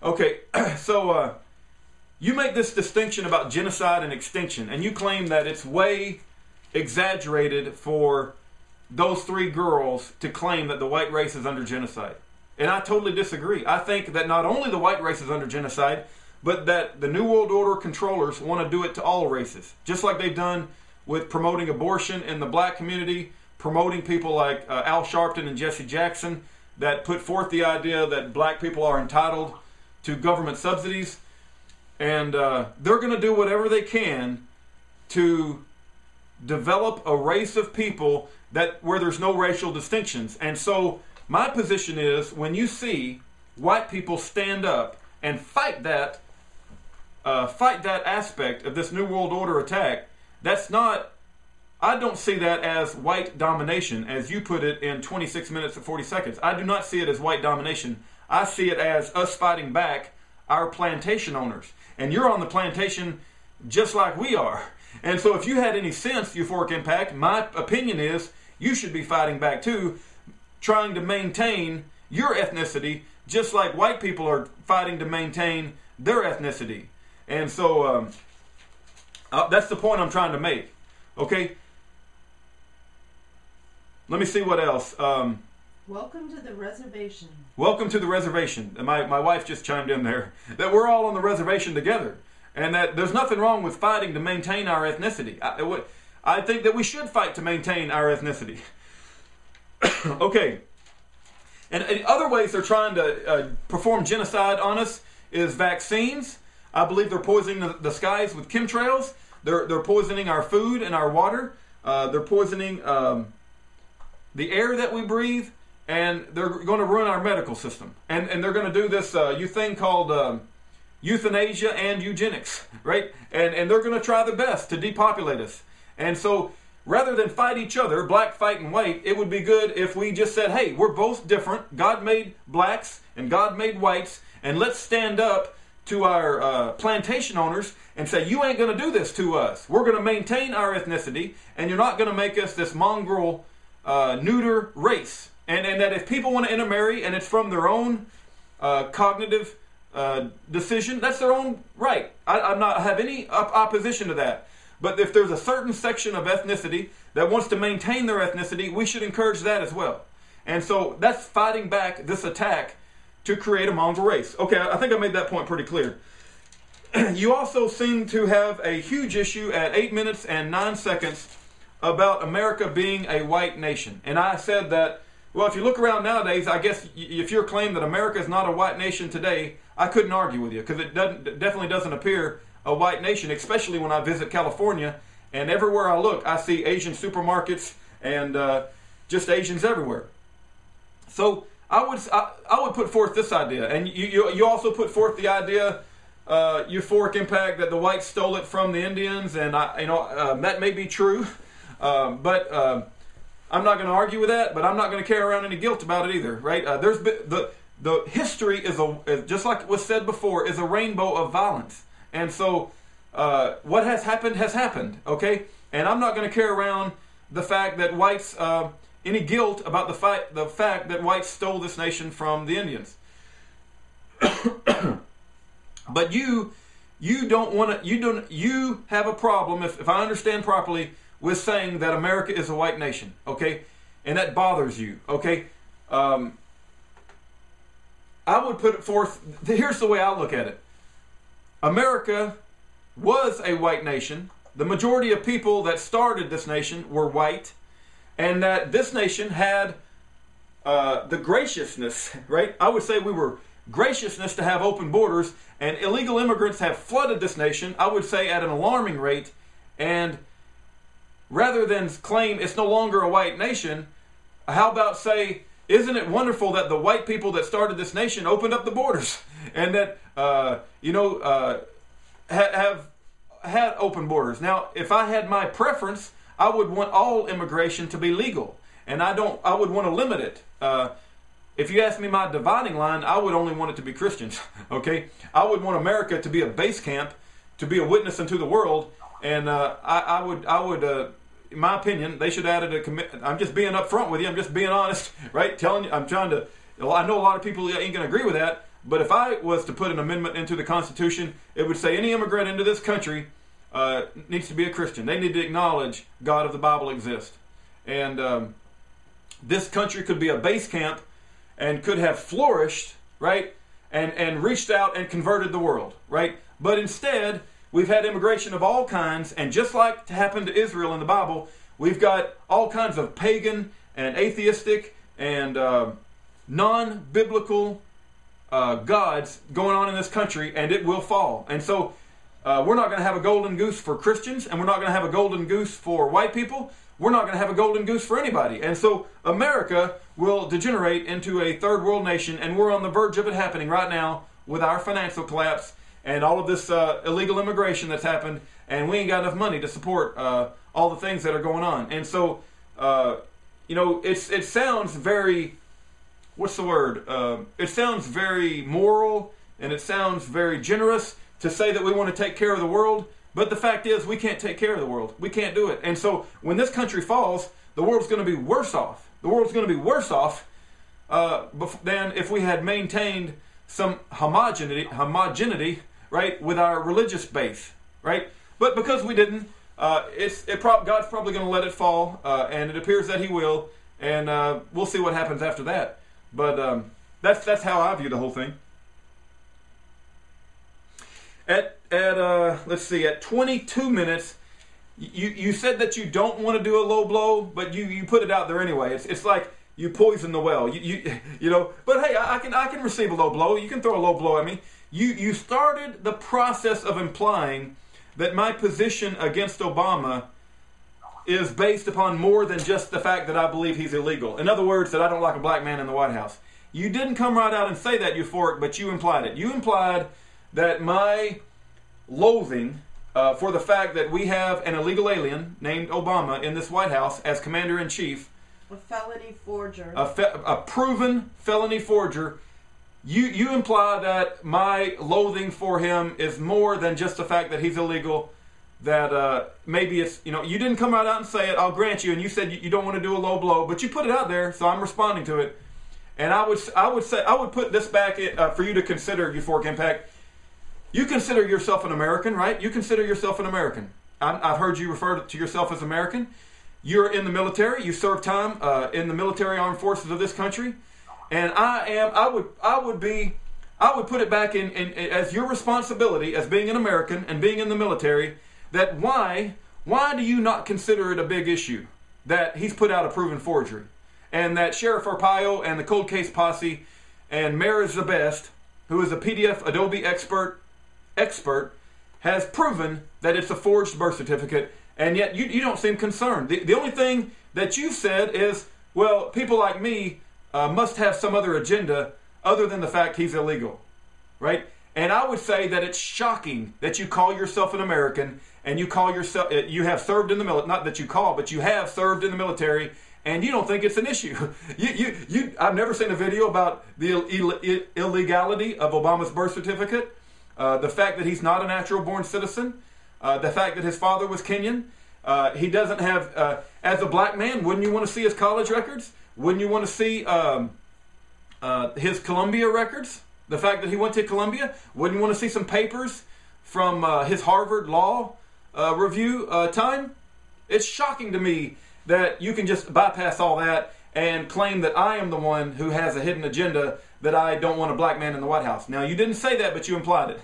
Okay, so you make this distinction about genocide and extinction, and you claim that it's way exaggerated for those three girls to claim that the white race is under genocide. And I totally disagree. I think that not only the white race is under genocide, but that the New World Order controllers want to do it to all races. Just like they've done with promoting abortion in the black community, promoting people like Al Sharpton and Jesse Jackson that put forth the idea that black people are entitled to government subsidies. And they're going to do whatever they can to develop a race of people that where there's no racial distinctions. And so my position is, when you see white people stand up and fight that aspect of this New World Order attack, that's not, I don't see that as white domination, as you put it in 26 minutes and 40 seconds. I do not see it as white domination. I see it as us fighting back our plantation owners. And you're on the plantation just like we are. And so if you had any sense, Euphoric Impact, my opinion is you should be fighting back too, trying to maintain your ethnicity just like white people are fighting to maintain their ethnicity. And so that's the point I'm trying to make. Okay? Let me see what else. Welcome to the reservation. Welcome to the reservation. My wife just chimed in there. That we're all on the reservation together. And that there's nothing wrong with fighting to maintain our ethnicity. I think that we should fight to maintain our ethnicity. Okay. And other ways they're trying to perform genocide on us is vaccines. I believe they're poisoning the skies with chemtrails. They're poisoning our food and our water. They're poisoning the air that we breathe. And they're going to ruin our medical system. And they're going to do this thing called euthanasia and eugenics, right? And they're going to try their best to depopulate us. And so rather than fight each other, black fighting white, it would be good if we just said, hey, we're both different. God made blacks and God made whites. And let's stand up to our plantation owners and say, you ain't going to do this to us. We're going to maintain our ethnicity, and you're not going to make us this mongrel, neuter race. And that if people want to intermarry and it's from their own cognitive decision, that's their own right. I'm not have any opposition to that. But if there's a certain section of ethnicity that wants to maintain their ethnicity, we should encourage that as well. And so that's fighting back this attack to create a mongrel race. Okay, I think I made that point pretty clear. You also seem to have a huge issue at 8 minutes and 9 seconds about America being a white nation. And I said that, well, if you look around nowadays, I guess if you're claiming that America is not a white nation today, I couldn't argue with you, because it definitely doesn't appear a white nation, especially when I visit California, and everywhere I look, I see Asian supermarkets and just Asians everywhere. So I would put forth this idea, and you also put forth the idea, Euphoric Impact, that the whites stole it from the Indians, and that may be true, but I'm not going to argue with that, but I'm not going to carry around any guilt about it either, right? There's the history is just like was said before, is a rainbow of violence. And so what has happened, okay? And I'm not going to carry around the fact that whites, any guilt about the fact that whites stole this nation from the Indians. But you have a problem, if I understand properly, with saying that America is a white nation, okay? And that bothers you, okay? I would put it forth, here's the way I look at it. America was a white nation. The majority of people that started this nation were white. And that this nation had the graciousness, right? I would say we were graciousness to have open borders. And illegal immigrants have flooded this nation, I would say, at an alarming rate. And rather than claim it's no longer a white nation, how about say, isn't it wonderful that the white people that started this nation opened up the borders and that, have had open borders? Now, if I had my preference, I would want all immigration to be legal, and I would want to limit it. If you ask me my dividing line, I would only want it to be Christians, okay? I would want America to be a base camp, to be a witness unto the world, and I would in my opinion, they should add it I'm just being upfront with you. I'm just being honest, right? Telling you, I know a lot of people ain't going to agree with that. But if I was to put an amendment into the Constitution, it would say any immigrant into this country needs to be a Christian. They need to acknowledge God of the Bible exists. And this country could be a base camp and could have flourished, right? And reached out and converted the world, right? But instead, we've had immigration of all kinds, and just like happened to Israel in the Bible, we've got all kinds of pagan and atheistic and non-biblical gods going on in this country, and it will fall. And so we're not going to have a golden goose for Christians, and we're not going to have a golden goose for white people. We're not going to have a golden goose for anybody. And so America will degenerate into a third world nation, and we're on the verge of it happening right now with our financial collapse and all of this illegal immigration that's happened, and we ain't got enough money to support all the things that are going on. And so, it sounds very, what's the word? It sounds very moral, and it sounds very generous to say that we want to take care of the world, but the fact is we can't take care of the world. We can't do it. And so when this country falls, the world's going to be worse off. The world's going to be worse off than if we had maintained some homogeneity, right, with our religious base, right? But because we didn't, God's probably going to let it fall, and it appears that He will, and we'll see what happens after that. But that's how I view the whole thing. At 22 minutes, you said that you don't want to do a low blow, but you put it out there anyway. It's like you poison the well. But hey, I can receive a low blow. You can throw a low blow at me. You started the process of implying that my position against Obama is based upon more than just the fact that I believe he's illegal. In other words, that I don't like a black man in the White House. You didn't come right out and say that, Euphoric, but you implied it. You implied that my loathing for the fact that we have an illegal alien named Obama in this White House as commander-in-chief, a felony forger, a proven felony forger, you imply that my loathing for him is more than just the fact that he's illegal, that maybe it's, you didn't come right out and say it, I'll grant you, and you said you don't want to do a low blow, but you put it out there, so I'm responding to it. And I would put this back for you to consider, Euphoric Impact. You consider yourself an American, right? You consider yourself an American. I've heard you refer to yourself as American. You're in the military. You serve time in the military armed forces of this country. And I would put it back in as your responsibility as being an American and being in the military, that why do you not consider it a big issue that he's put out a proven forgery, and that Sheriff Arpaio and the Cold Case Posse and Mayor is the Best, who is a PDF Adobe expert, has proven that it's a forged birth certificate, and yet you don't seem concerned. The only thing that you've said is, well, people like me must have some other agenda other than the fact he's illegal, right? And I would say that it's shocking that you call yourself an American and you call yourself, you have served in the military, not that you call, but you have served in the military, and you don't think it's an issue. I've never seen a video about the illegality of Obama's birth certificate, the fact that he's not a natural-born citizen, the fact that his father was Kenyan. He doesn't have, as a black man, wouldn't you want to see his college records? Wouldn't you want to see his Columbia records? The fact that he went to Columbia? Wouldn't you want to see some papers from his Harvard Law Review time? It's shocking to me that you can just bypass all that and claim that I am the one who has a hidden agenda, that I don't want a black man in the White House. Now, you didn't say that, but you implied it.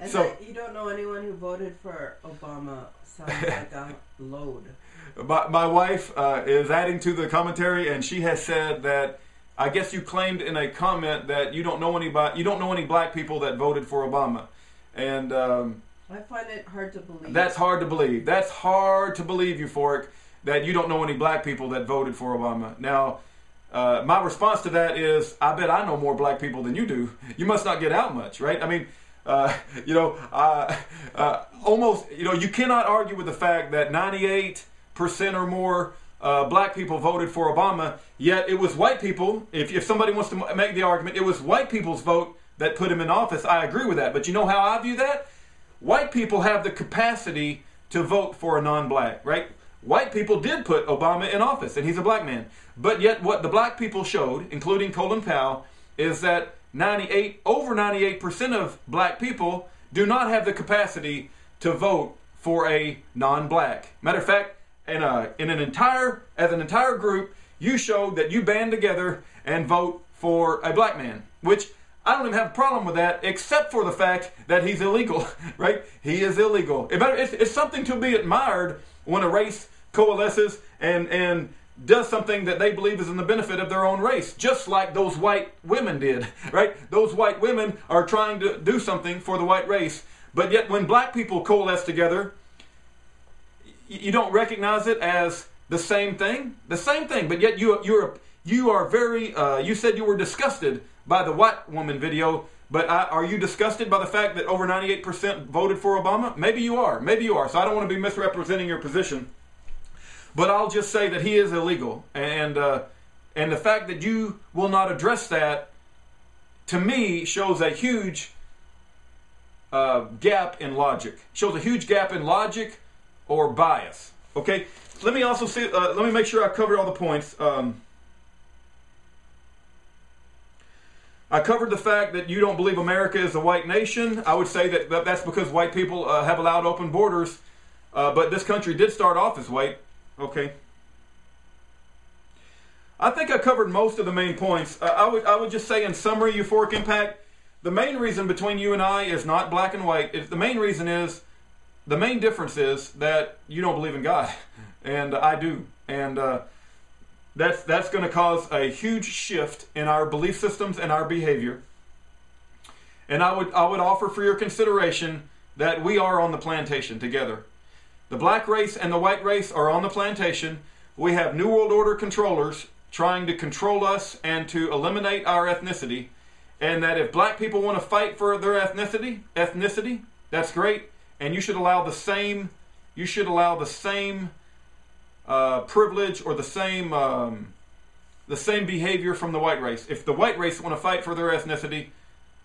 And so that you don't know anyone who voted for Obama sounds like a load. My wife is adding to the commentary, and she has said that, I guess you claimed in a comment that you don't know any black people that voted for Obama. And I find it hard to believe. That's hard to believe. That's hard to believe, Euphoric, that you don't know any black people that voted for Obama. Now, my response to that is, I bet I know more black people than you do. You must not get out much, right? I mean, you cannot argue with the fact that 98% or more black people voted for Obama, yet it was white people. If somebody wants to make the argument, it was white people's vote that put him in office. I agree with that. But you know how I view that? White people have the capacity to vote for a non-black, right? White people did put Obama in office, and he's a black man. But yet what the black people showed, including Colin Powell, is that over 98% of black people do not have the capacity to vote for a non-black. Matter of fact, as an entire group, you showed that you band together and vote for a black man, which I don't even have a problem with that, except for the fact that he's illegal, right? He is illegal. It's something to be admired when a race coalesces and does something that they believe is in the benefit of their own race, just like those white women did, right? Those white women are trying to do something for the white race, but yet when black people coalesce together, you don't recognize it as the same thing, but yet you are very, you said you were disgusted by the white woman video, but are you disgusted by the fact that over 98% voted for Obama? Maybe you are, so I don't want to be misrepresenting your position. But I'll just say that he is illegal, and the fact that you will not address that, to me, shows a huge gap in logic. Shows a huge gap in logic or bias. Okay. Let me also see. Let me make sure I covered all the points. I covered the fact that you don't believe America is a white nation. I would say that that's because white people have allowed open borders, but this country did start off as white. Okay. I think I covered most of the main points. I would just say in summary, Euphoric Impact, the main reason between you and I is not black and white. The main difference is that you don't believe in God, and I do. And that's going to cause a huge shift in our belief systems and our behavior. And I would offer for your consideration that we are on the plantation together. The black race and the white race are on the plantation. We have New World Order controllers trying to control us and to eliminate our ethnicity. And that if black people want to fight for their ethnicity, that's great. And you should allow the same privilege or the same behavior from the white race. If the white race want to fight for their ethnicity,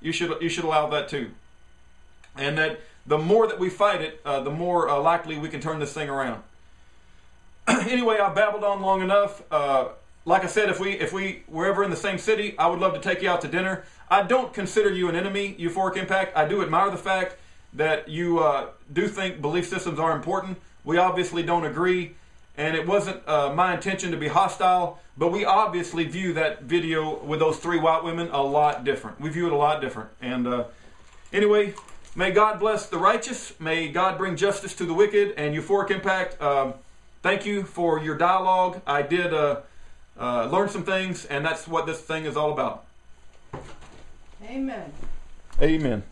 you should allow that too. And that the more that we fight it, the more likely we can turn this thing around. Anyway, I've babbled on long enough. Like I said, if we were ever in the same city, I would love to take you out to dinner. I don't consider you an enemy, Euphoric Impact. I do admire the fact that you do think belief systems are important. We obviously don't agree, and it wasn't my intention to be hostile, but we obviously view that video with those 3 white women a lot different. We view it a lot different. And anyway, may God bless the righteous. May God bring justice to the wicked. And Euphoric Impact, thank you for your dialogue. I did learn some things, and that's what this thing is all about. Amen. Amen.